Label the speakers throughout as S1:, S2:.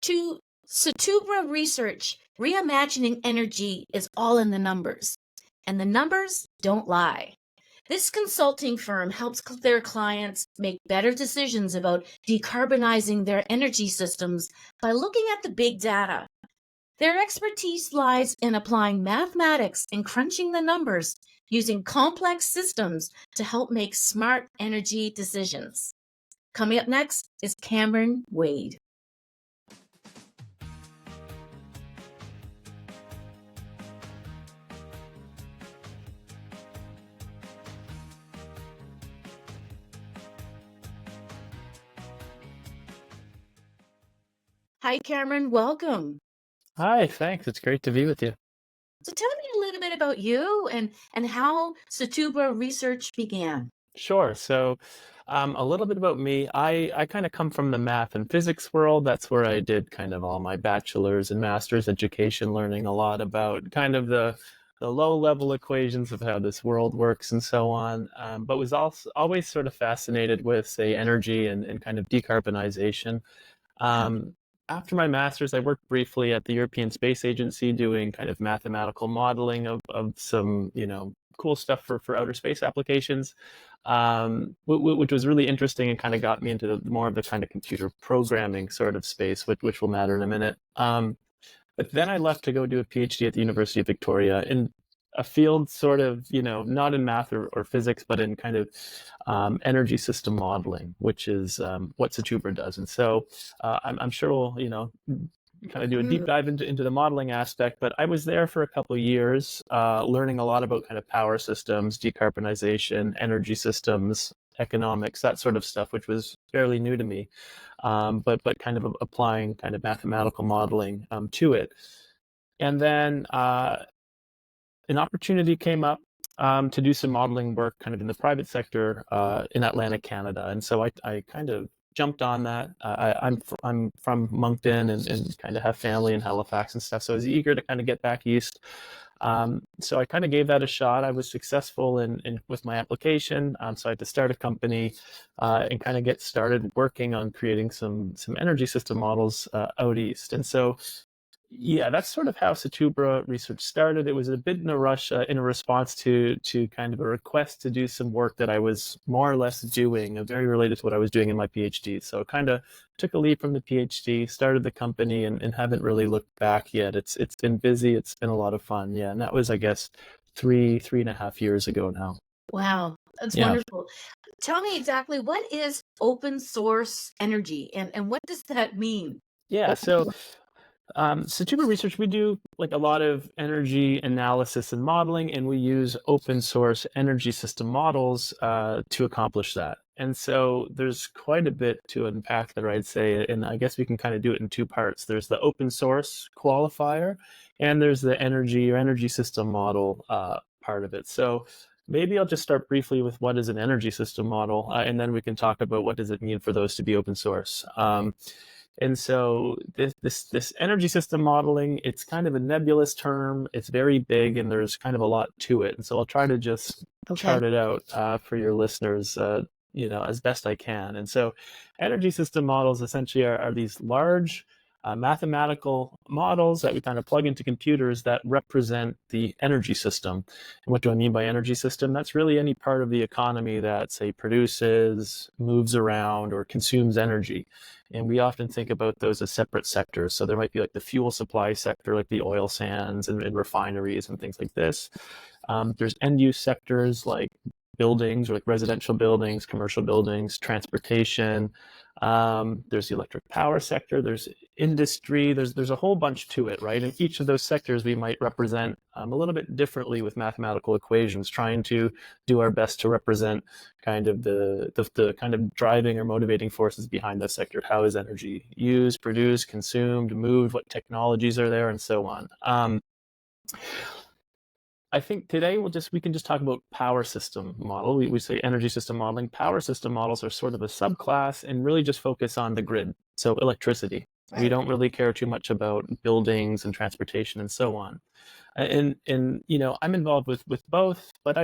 S1: To Sutubra Research, reimagining energy is all in the numbers, and the numbers don't lie. This consulting firm helps their clients make better decisions about decarbonizing their energy systems by looking at the big data. Their expertise lies in applying mathematics and crunching the numbers using complex systems to help make smart energy decisions. Coming up next is Cameron Wade. Hi, Cameron. Welcome.
S2: Hi, thanks. It's great to be with you.
S1: So tell me a little bit about you and how Sutubra Research began.
S2: Sure. So, a little bit about me. I kind of come from the math and physics world. That's where I did kind of all my bachelor's and master's education, learning a lot about kind of the low level equations of how this world works and so on. But was also always sort of fascinated with, say, energy and kind of decarbonization. Um, After my master's, I worked briefly at the European Space Agency doing kind of mathematical modeling of some, cool stuff for outer space applications, which was really interesting and kind of got me into more of the kind of computer programming sort of space, which will matter in a minute. But then I left to go do a PhD at the University of Victoria in a field sort of, not in math or physics, but in kind of energy system modeling, which is what Sutubra does. And so I'm sure we'll, kind of do a deep dive into the modeling aspect. But I was there for a couple of years, learning a lot about kind of power systems, decarbonization, energy systems, economics, that sort of stuff, which was fairly new to me. But kind of applying kind of mathematical modeling to it. And then an opportunity came up to do some modeling work kind of in the private sector in Atlantic Canada. And so I kind of jumped on that. I'm from Moncton and kind of have family in Halifax and stuff. So I was eager to kind of get back east. So I kind of gave that a shot. I was successful in with my application. So I had to start a company and kind of get started working on creating some energy system models out east. And so yeah, that's sort of how Sutubra Research started. It was a bit in a rush, in a response to kind of a request to do some work that I was more or less doing, very related to what I was doing in my PhD. So kind of took a leave from the PhD, started the company, and haven't really looked back yet. It's been busy. It's been a lot of fun. Yeah, and that was, I guess, three and a half years ago now.
S1: Wow, that's
S2: Yeah.
S1: wonderful. Tell me exactly what is open source energy and what does that mean?
S2: Yeah. So Sutubra Research, we do like a lot of energy analysis and modeling, and we use open source energy system models to accomplish that. And so there's quite a bit to unpack there, I'd say, and I guess we can kind of do it in two parts. There's the open source qualifier, and there's the energy system model part of it. So maybe I'll just start briefly with what is an energy system model, and then we can talk about what does it mean for those to be open source. And so this energy system modeling, it's kind of a nebulous term. It's very big, and there's kind of a lot to it. And so I'll try to just chart it out for your listeners, as best I can. And so energy system models essentially are these large mathematical models that we kind of plug into computers that represent the energy system. And what do I mean by energy system? That's really any part of the economy that, say, produces, moves around, or consumes energy. And we often think about those as separate sectors. So there might be like the fuel supply sector, like the oil sands and refineries and things like this. There's end use sectors like buildings, or like residential buildings, commercial buildings, transportation. There's the electric power sector. There's industry. There's a whole bunch to it, right? And each of those sectors we might represent a little bit differently with mathematical equations, trying to do our best to represent kind of the kind of driving or motivating forces behind that sector. How is energy used, produced, consumed, moved? What technologies are there, and so on. I think today we can just talk about power system model. We say energy system modeling. Power system models are sort of a subclass and really just focus on the grid, so electricity. We don't really care too much about buildings and transportation and so on. And I'm involved with both, but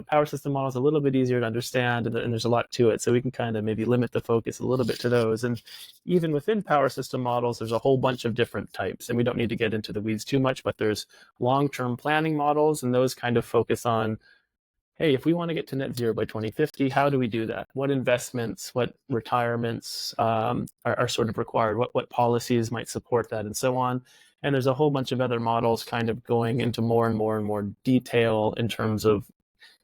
S2: power system models a little bit easier to understand, and there's a lot to it, so we can kind of maybe limit the focus a little bit to those. And even within power system models, there's a whole bunch of different types, and we don't need to get into the weeds too much, but there's long-term planning models, and those kind of focus on, hey, if we want to get to net zero by 2050, how do we do that? What investments, what retirements are sort of required? What policies might support that, and so on. And there's a whole bunch of other models kind of going into more and more and more detail in terms of,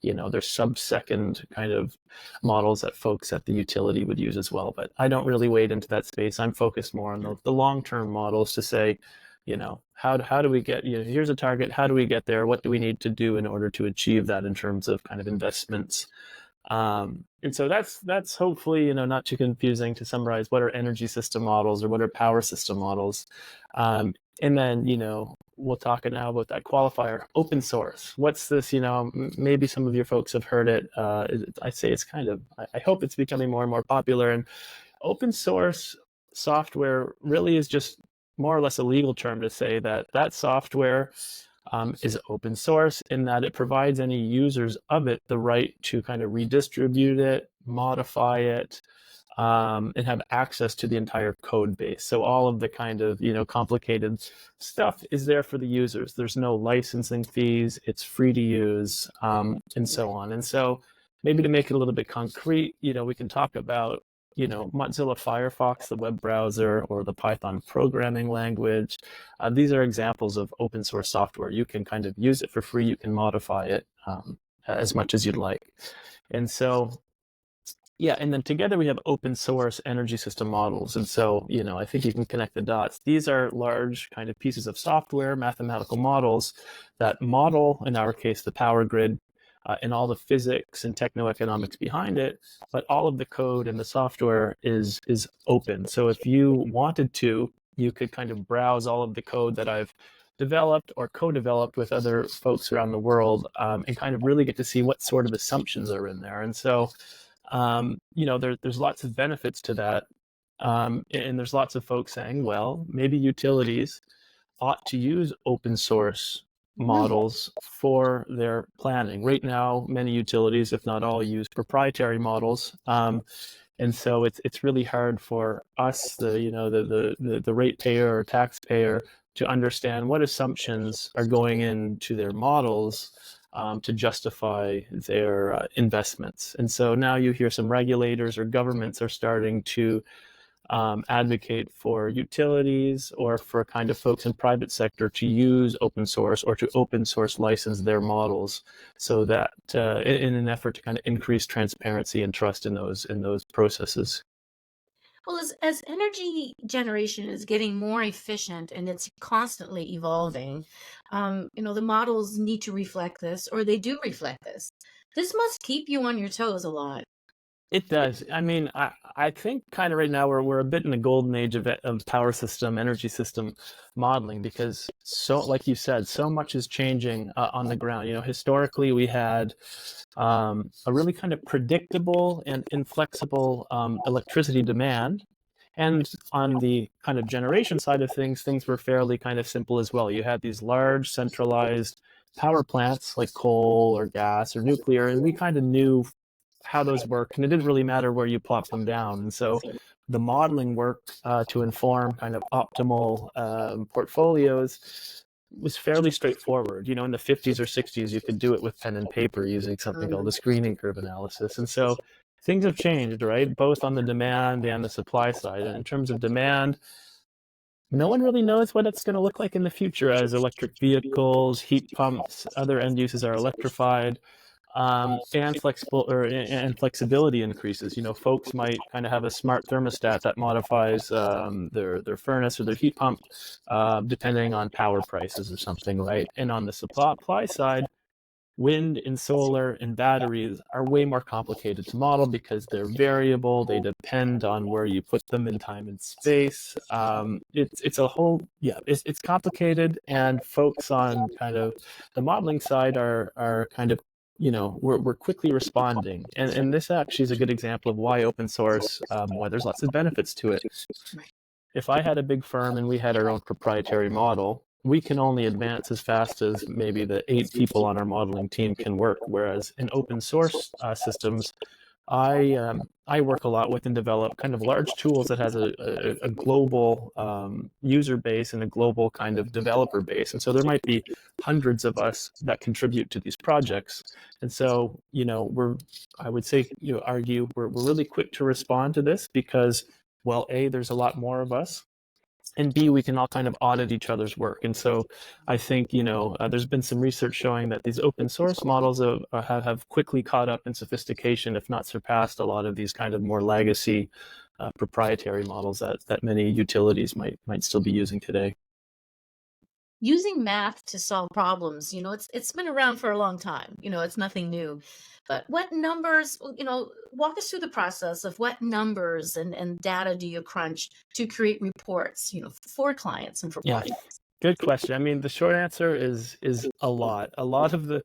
S2: there's sub-second kind of models that folks at the utility would use as well. But I don't really wade into that space. I'm focused more on the long-term models to say, how do we get, here's a target, how do we get there? What do we need to do in order to achieve that in terms of kind of investments? And so that's hopefully, not too confusing to summarize what are energy system models or what are power system models. And then, we'll talk now about that qualifier, open source. What's this, maybe some of your folks have heard it. I say it's kind of, I hope it's becoming more and more popular. And open source software really is just more or less a legal term to say that software is open source in that it provides any users of it the right to kind of redistribute it, modify it, and have access to the entire code base. So all of the kind of, complicated stuff is there for the users. There's no licensing fees, it's free to use, and so on. And so maybe to make it a little bit concrete, we can talk about, Mozilla Firefox, the web browser, or the Python programming language. These are examples of open source software. You can kind of use it for free. You can modify it as much as you'd like. And so, yeah, and then together we have open source energy system models. And so, I think you can connect the dots. These are large kind of pieces of software, mathematical models that model, in our case, the power grid, and all the physics and techno-economics behind it, but all of the code and the software is open. So if you wanted to, you could kind of browse all of the code that I've developed or co-developed with other folks around the world, and kind of really get to see what sort of assumptions are in there. And so, there's lots of benefits to that. And there's lots of folks saying, well, maybe utilities ought to use open source models for their planning. Right now, many utilities, if not all, use proprietary models, and so it's really hard for us, the ratepayer or taxpayer, to understand what assumptions are going into their models to justify their investments. And so now you hear some regulators or governments are starting to advocate for utilities or for kind of folks in private sector to use open source or to open source license their models, so that in an effort to kind of increase transparency and trust in those processes.
S1: Well, as energy generation is getting more efficient and it's constantly evolving, the models need to reflect this, or they do reflect this. This must keep you on your toes a lot.
S2: It does. I mean, I think kind of right now we're a bit in the golden age of power system, energy system modeling, because so, like you said, so much is changing on the ground. Historically we had a really kind of predictable and inflexible electricity demand. And on the kind of generation side of things were fairly kind of simple as well. You had these large centralized power plants like coal or gas or nuclear, and we kind of knew how those work, and it didn't really matter where you plop them down. And so the modeling work to inform kind of optimal portfolios was fairly straightforward. In the 50s or 60s, you could do it with pen and paper using something called the screening curve analysis. And so things have changed, right? Both on the demand and the supply side. And in terms of demand, no one really knows what it's going to look like in the future as electric vehicles, heat pumps, other end uses are electrified. And flexibility increases. Folks might kind of have a smart thermostat that modifies their furnace or their heat pump depending on power prices or something, right? And on the supply side, wind and solar and batteries are way more complicated to model because they're variable. They depend on where you put them in time and space. It's a whole, it's complicated, and folks on kind of the modeling side are kind of, we're quickly responding. And this actually is a good example of why open source, why there's lots of benefits to it. If I had a big firm and we had our own proprietary model, we can only advance as fast as maybe the 8 people on our modeling team can work. Whereas in open source systems, I work a lot with and develop kind of large tools that has a global user base and a global kind of developer base. And so there might be hundreds of us that contribute to these projects. And so, I would say, argue we're really quick to respond to this because, well, A, there's a lot more of us, and B, we can all kind of audit each other's work. And so I think, there's been some research showing that these open source models have quickly caught up in sophistication, if not surpassed a lot of these kind of more legacy proprietary models that many utilities might still be using today.
S1: Using math to solve problems, it's been around for a long time. It's nothing new. But what numbers, walk us through the process of what numbers and data do you crunch to create reports, for clients and for
S2: Yeah.
S1: projects?
S2: Good question. I mean, the short answer is a lot. A lot of the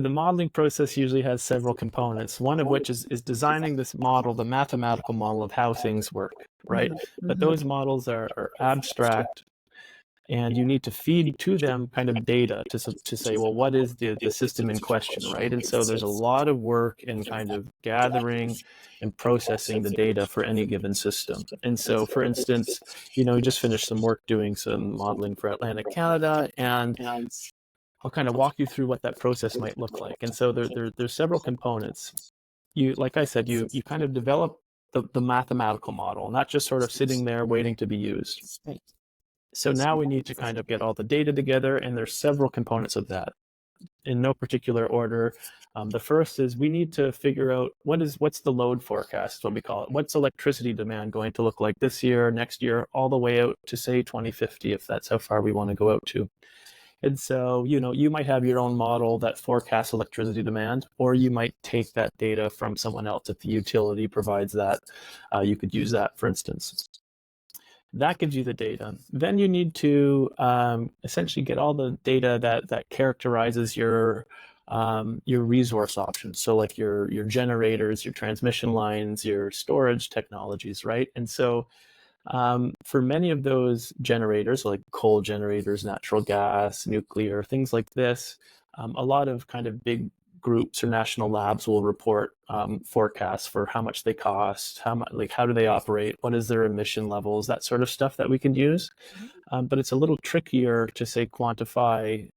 S2: modeling process usually has several components. One of which is designing this model, the mathematical model of how things work, right? But those models are abstract, and you need to feed to them kind of data to say, well, what is the system in question, right? And so there's a lot of work in kind of gathering and processing the data for any given system. And so, for instance, we just finished some work doing some modeling for Atlantic Canada, and I'll kind of walk you through what that process might look like. And so there's several components. Like I said, you kind of develop the mathematical model, not just sort of sitting there waiting to be used. So now we need to kind of get all the data together, and there's several components of that in no particular order. The first is we need to figure out what's the load forecast, what we call it. What's electricity demand going to look like this year, next year, all the way out to say 2050, if that's how far we want to go out to. And so, you might have your own model that forecasts electricity demand, or you might take that data from someone else. If the utility provides that, you could use that, for instance. That gives you the data. Then you need to essentially get all the data that characterizes your resource options. So like your generators, your transmission lines, your storage technologies, right? And so for many of those generators, like coal generators, natural gas, nuclear, things like this, a lot of kind of big groups or national labs will report forecasts for how much they cost, how do they operate, what is their emission levels, that sort of stuff that we can use. But it's a little trickier to say quantify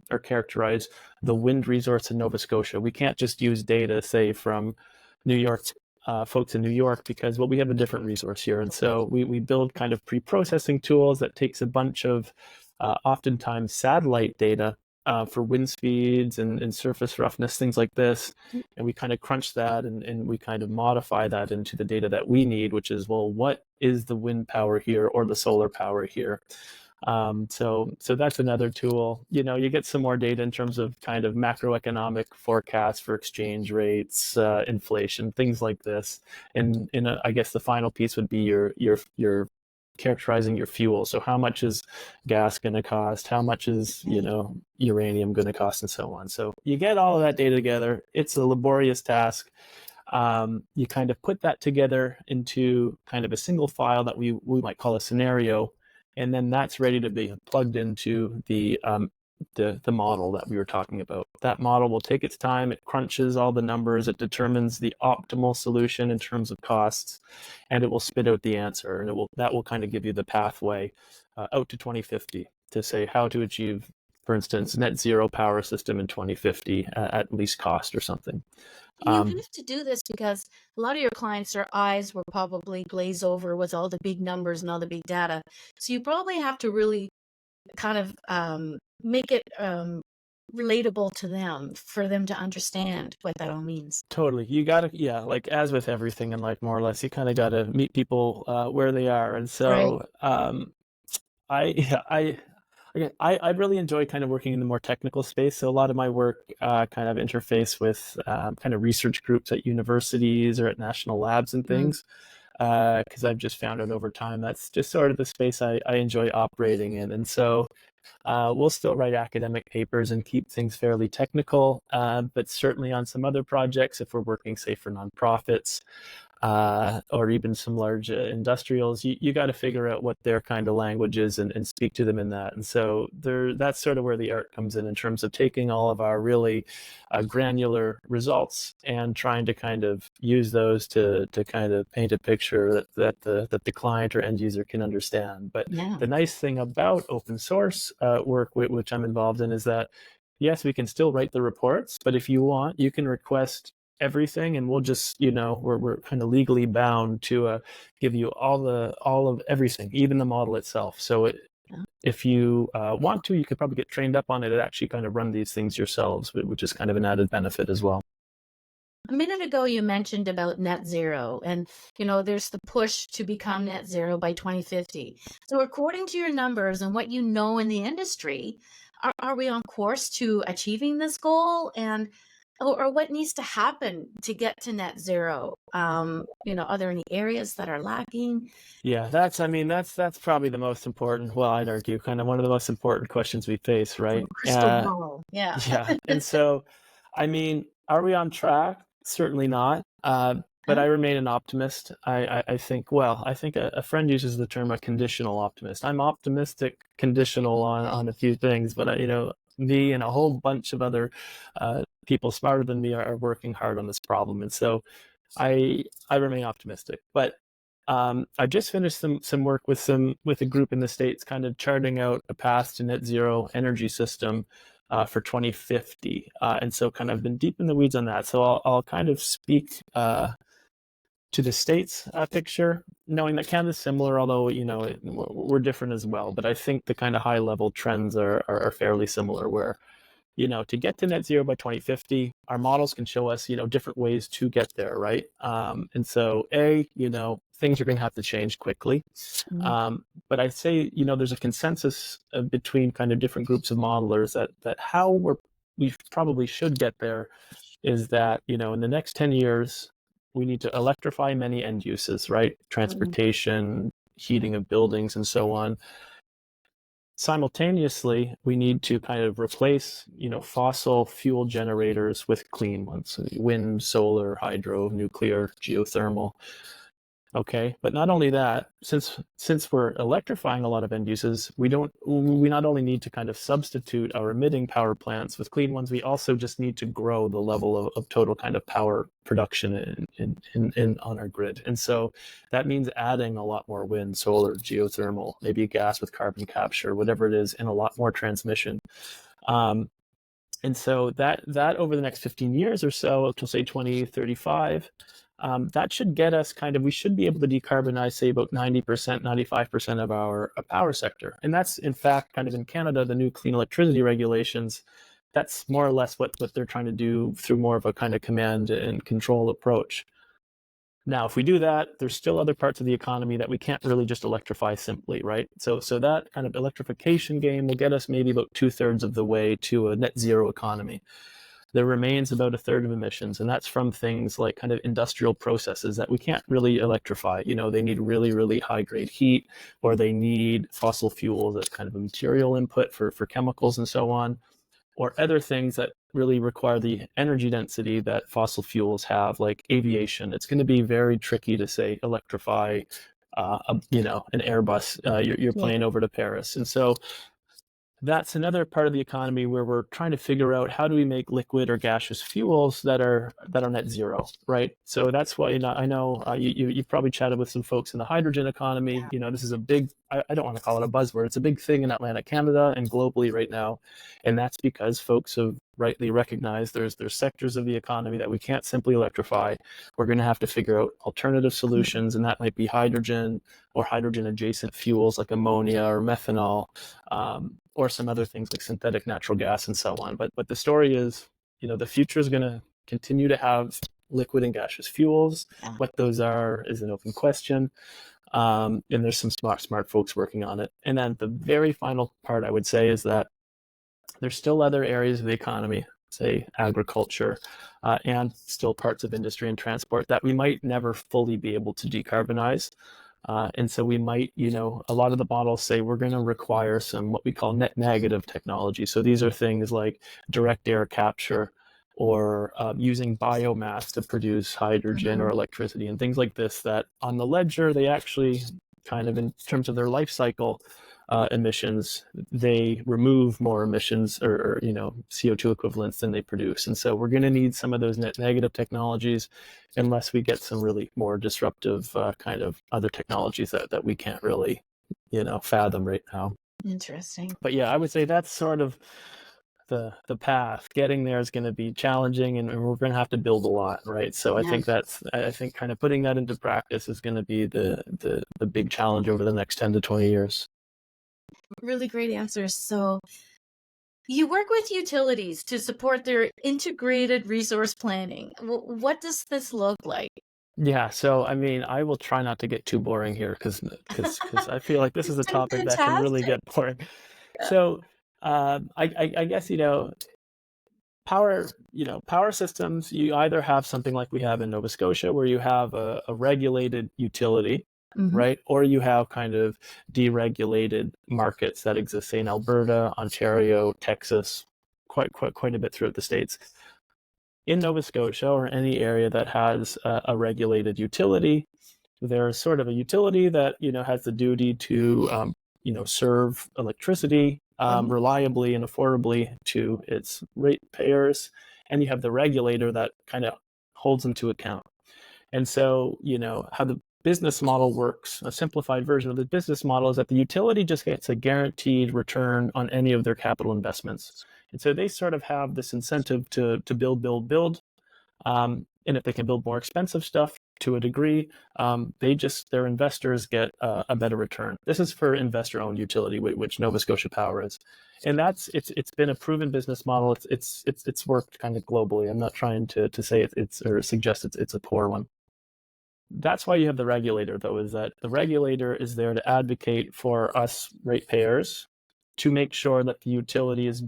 S2: or characterize the wind resource in Nova Scotia. We can't just use data, say, from New York, folks in New York, because we have a different resource here. And so we build kind of pre-processing tools that takes a bunch of oftentimes satellite data for wind speeds and surface roughness, things like this. And we kind of crunch that and we kind of modify that into the data that we need, which is, well, what is the wind power here or the solar power here? So that's another tool. You get some more data in terms of kind of macroeconomic forecasts for exchange rates, inflation, things like this. And I guess the final piece would be your characterizing your fuel. So how much is gas going to cost? How much is, uranium going to cost, and so on. So you get all of that data together. It's a laborious task. You kind of put that together into kind of a single file that we might call a scenario, and then that's ready to be plugged into the model that we were talking about. That model will take its time. It crunches all the numbers. It determines the optimal solution in terms of costs, and it will spit out the answer. And that will kind of give you the pathway out to 2050 to say how to achieve, for instance, net zero power system in 2050 at least cost or something.
S1: You have to do this because a lot of your clients, their eyes will probably glaze over with all the big numbers and all the big data. So you probably have to really kind of make it relatable to them for them to understand what that all means.
S2: Totally. You gotta, yeah, like as with everything in life, more or less, you kind of gotta meet people where they are. And so I really enjoy kind of working in the more technical space. So a lot of my work kind of interface with kind of research groups at universities or at national labs and things. Because I've just found out over time that's just sort of the space I enjoy operating in. And so we'll still write academic papers and keep things fairly technical, but certainly on some other projects, if we're working, say, for nonprofits, or even some large industrials, you got to figure out what their kind of language is and speak to them in that. And so that's sort of where the art comes in terms of taking all of our really granular results and trying to kind of use those to kind of paint a picture that the client or end user can understand. But
S1: Yeah.
S2: the nice thing about open source work, which I'm involved in, is that yes, we can still write the reports, but if you want, you can request everything, and we'll just, we're kind of legally bound to give you all of everything, even the model itself. So if you want to, you could probably get trained up on it and actually kind of run these things yourselves, which is kind of an added benefit as well.
S1: A minute ago, you mentioned about net zero, and there's the push to become net zero by 2050. So, according to your numbers and what you know in the industry, are we on course to achieving this goal? And or what needs to happen to get to net zero? Are there any areas that are lacking?
S2: Yeah, that's probably the most important. Well, I'd argue kind of one of the most important questions we face, right?
S1: Crystal ball, yeah.
S2: Yeah, and so, are we on track? Certainly not. But I remain an optimist. I think, well, I think a friend uses the term a conditional optimist. I'm optimistic, conditional on a few things, but me and a whole bunch of other people smarter than me are working hard on this problem, and so I remain optimistic. But I just finished some work with a group in the States, kind of charting out a path to net zero energy system for 2050, and so kind of been deep in the weeds on that. So I'll kind of speak to the States picture, knowing that Canada's similar, although we're different as well. But I think the kind of high level trends are fairly similar, where to get to net zero by 2050, our models can show us, different ways to get there, right? And so, things are going to have to change quickly. But I'd say, there's a consensus between kind of different groups of modelers that how we probably should get there is that, in the next 10 years, we need to electrify many end uses, right? Transportation, heating of buildings, and so on. Simultaneously, we need to kind of replace, fossil fuel generators with clean ones: wind, solar, hydro, nuclear, geothermal. Okay, but not only that, since we're electrifying a lot of end uses, we not only need to kind of substitute our emitting power plants with clean ones, we also just need to grow the level of total kind of power production in on our grid. And so that means adding a lot more wind, solar, geothermal, maybe gas with carbon capture, whatever it is, and a lot more transmission. And so that over the next 15 years or so, up to say 2035, that should get us we should be able to decarbonize, say, about 90%, 95% of our power sector. And that's, in fact, kind of in Canada, the new clean electricity regulations, that's more or less what they're trying to do through more of a kind of command and control approach. Now, if we do that, there's still other parts of the economy that we can't really just electrify simply, right? So that kind of electrification game will get us maybe about 2/3 of the way to a net zero economy. There remains about 1/3 of emissions, and that's from things like kind of industrial processes that we can't really electrify. They need really, really high grade heat, or they need fossil fuels as kind of a material input for chemicals and so on, or other things that really require the energy density that fossil fuels have, like aviation. It's going to be very tricky to, say, electrify, an Airbus, your plane over to Paris. And so that's another part of the economy where we're trying to figure out how do we make liquid or gaseous fuels that are net zero, right? So that's why I know you've probably chatted with some folks in the hydrogen economy. This is a big, I don't want to call it a buzzword. It's a big thing in Atlantic Canada and globally right now, and that's because folks have rightly recognized there's sectors of the economy that we can't simply electrify. We're going to have to figure out alternative solutions, and that might be hydrogen or hydrogen adjacent fuels like ammonia or methanol, or some other things like synthetic natural gas and so on. But the story is, the future is going to continue to have liquid and gaseous fuels. What those are is an open question. And there's some smart folks working on it. And then the very final part I would say is that there's still other areas of the economy, say agriculture, and still parts of industry and transport that we might never fully be able to decarbonize. And so we might, a lot of the models say we're going to require some what we call net negative technology. So these are things like direct air capture or using biomass to produce hydrogen or electricity and things like this, that on the ledger, they actually kind of, in terms of their life cycle emissions, they remove more emissions or CO2 equivalents than they produce. And so we're going to need some of those net negative technologies unless we get some really more disruptive kind of other technologies that we can't really, fathom right now.
S1: Interesting.
S2: But yeah, I would say that's sort of the path. Getting there is going to be challenging, and we're going to have to build a lot, right? So I think kind of putting that into practice is going to be the big challenge over the next 10 to 20 years.
S1: Really great answers. So you work with utilities to support their integrated resource planning. What does this look like?
S2: Yeah, so I mean, I will try not to get too boring here because I feel like this is a
S1: It's been
S2: topic that can really
S1: fantastic.
S2: get boring. So I guess power systems, you either have something like we have in Nova Scotia where you have a regulated utility,
S1: Mm-hmm.
S2: right? Or you have kind of deregulated markets that exist, say, in Alberta, Ontario, Texas, quite a bit throughout the States. In Nova Scotia or any area that has a regulated utility, there's sort of a utility that has the duty to serve electricity reliably and affordably to its ratepayers, and you have the regulator that kind of holds them to account. And so, how the business model works, a simplified version of the business model, is that the utility just gets a guaranteed return on any of their capital investments. And so they sort of have this incentive to build. And if they can build more expensive stuff to a degree, their investors get a better return. This is for investor-owned utility, which Nova Scotia Power is, and it's been a proven business model. It's worked kind of globally. I'm not trying to say it's or suggest it's a poor one. That's why you have the regulator, though, is that the regulator is there to advocate for us ratepayers to make sure that the utility is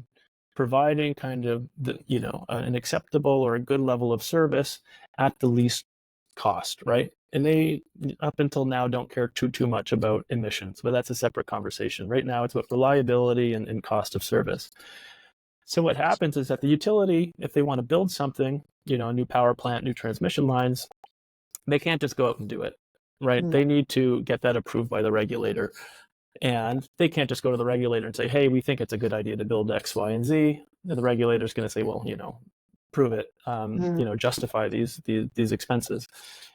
S2: providing kind of an acceptable or a good level of service at the least cost, right? And they, up until now, don't care too much about emissions, but that's a separate conversation. Right now, it's about reliability and cost of service. So what happens is that the utility, if they want to build something, a new power plant, new transmission lines, they can't just go out and do it, right? They need to get that approved by the regulator. And they can't just go to the regulator and say, hey, we think it's a good idea to build X, Y, and Z. And the regulator is going to say, well, prove it, justify these expenses.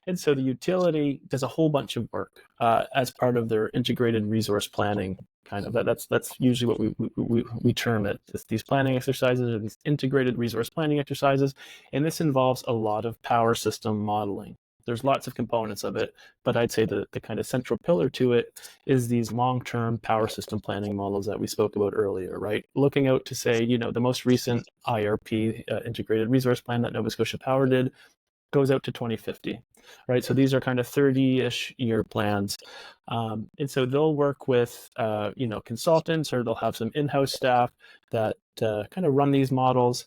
S2: And so the utility does a whole bunch of work as part of their integrated resource planning. Kind of that's usually what we term it. These planning exercises or these integrated resource planning exercises, and this involves a lot of power system modeling. There's lots of components of it, but I'd say the kind of central pillar to it is these long-term power system planning models that we spoke about earlier, right? Looking out to say, the most recent IRP, integrated resource plan that Nova Scotia Power did, goes out to 2050, right? So these are kind of 30-ish year plans. And so they'll work with, consultants, or they'll have some in-house staff that kind of run these models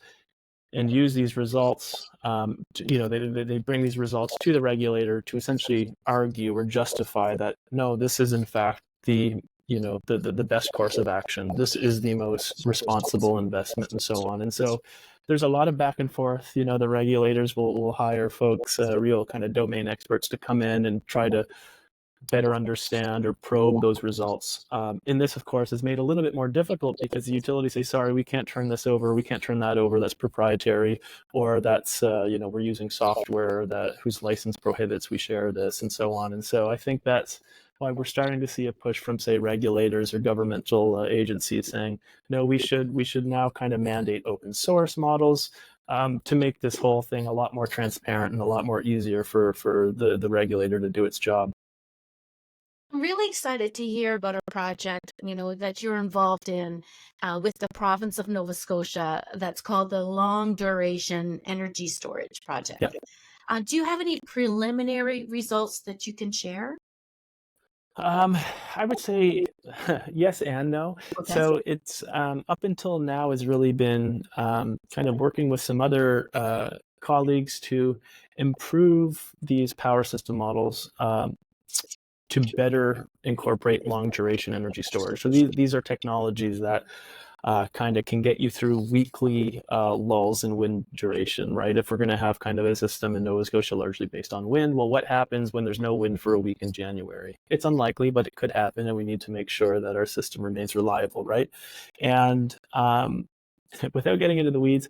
S2: and use these results. They bring these results to the regulator to essentially argue or justify that, no, this is in fact the best course of action. This is the most responsible investment, and so on. And so there's a lot of back and forth. The regulators will hire folks, real kind of domain experts, to come in and try to better understand or probe those results. And this, of course, is made a little bit more difficult because the utilities say, sorry, we can't turn this over, we can't turn that over, that's proprietary, or that's, we're using software whose license prohibits we share this, and so on. And so I think that's why we're starting to see a push from, say, regulators or governmental agencies saying, no, we should now kind of mandate open source models to make this whole thing a lot more transparent and a lot more easier for the regulator to do its job.
S1: I'm really excited to hear about a project, that you're involved in with the province of Nova Scotia that's called the Long Duration Energy Storage Project.
S2: Yeah.
S1: Do you have any preliminary results that you can share?
S2: I would say yes and no.
S1: Okay.
S2: So it's up until now has really been kind of working with some other colleagues to improve these power system models to better incorporate long duration energy storage. So these are technologies that kind of can get you through weekly lulls in wind duration, right? If we're going to have kind of a system in Nova Scotia largely based on wind, well, what happens when there's no wind for a week in January? It's unlikely, but it could happen, and we need to make sure that our system remains reliable, right? And without getting into the weeds,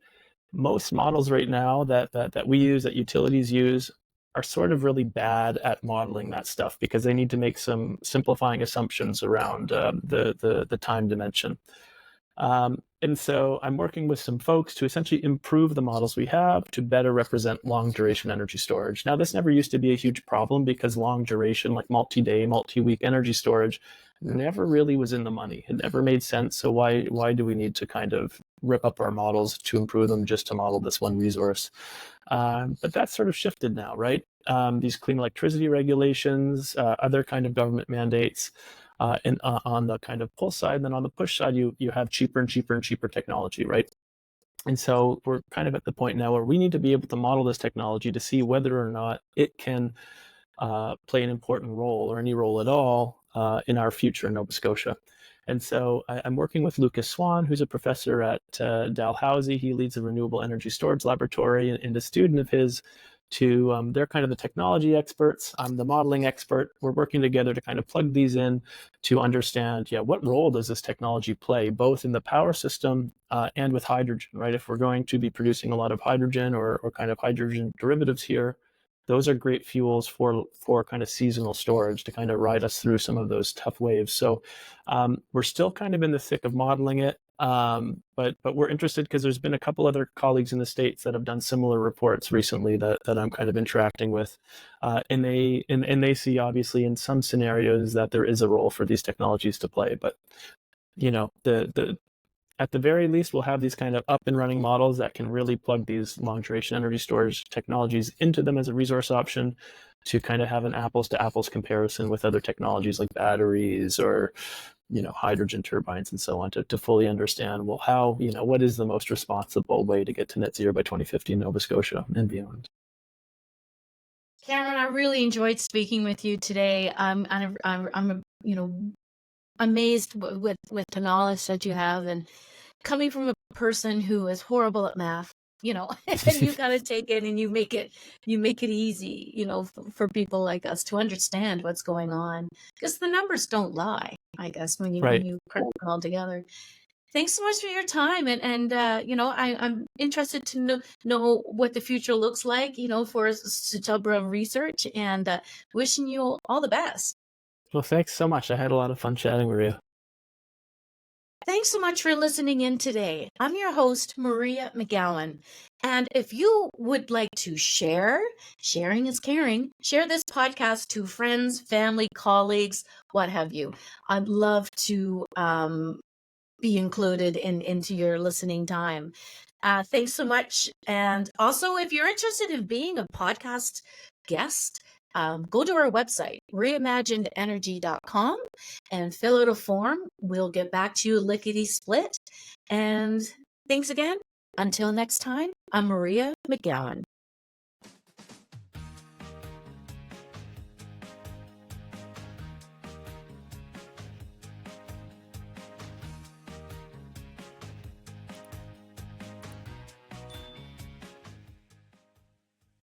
S2: most models right now that we use, that utilities use, are sort of really bad at modeling that stuff because they need to make some simplifying assumptions around the time dimension. And so I'm working with some folks to essentially improve the models we have to better represent long duration energy storage. Now, this never used to be a huge problem because long duration, like multi-day, multi-week energy storage, never really was in the money. It never made sense. So why do we need to kind of rip up our models to improve them just to model this one resource? But that's sort of shifted now, right? These clean electricity regulations, other kind of government mandates, and on the kind of pull side, and then on the push side, you have cheaper and cheaper and cheaper technology, right? And so we're kind of at the point now where we need to be able to model this technology to see whether or not it can play an important role or any role at all in our future in Nova Scotia. And so I'm working with Lucas Swan, who's a professor at Dalhousie. He leads a renewable energy storage laboratory, and a student of his to they're kind of the technology experts. I'm the modeling expert. We're working together to kind of plug these in to understand, what role does this technology play, both in the power system and with hydrogen, right? If we're going to be producing a lot of hydrogen or kind of hydrogen derivatives here, those are great fuels for kind of seasonal storage to kind of ride us through some of those tough waves. So we're still kind of in the thick of modeling it. But we're interested because there's been a couple other colleagues in the States that have done similar reports recently that I'm kind of interacting with. And they see obviously in some scenarios that there is a role for these technologies to play. But at the very least, we'll have these kind of up and running models that can really plug these long duration energy storage technologies into them as a resource option to kind of have an apples to apples comparison with other technologies like batteries or hydrogen turbines and so on to fully understand, well, how, what is the most responsible way to get to net zero by 2050 in Nova Scotia and beyond.
S1: Cameron, I really enjoyed speaking with you today. I'm amazed with the knowledge that you have, and coming from a person who is horrible at math, and you kind of take it and you make it easy, for people like us to understand what's going on, because the numbers don't lie, I guess, when you put it all together. Thanks so much for your time, and I'm interested to know what the future looks like, for Sutubra Research, and wishing you all the best.
S2: Well, thanks so much. I had a lot of fun chatting with you.
S1: Thanks so much for listening in today. I'm your host, Maria McGowan. And if you would like to sharing is caring, share this podcast to friends, family, colleagues, what have you. I'd love to be included into your listening time. Thanks so much. And also, if you're interested in being a podcast guest, go to our website, reimaginedenergy.com, and fill out a form. We'll get back to you lickety split. And thanks again. Until next time, I'm Maria McGowan.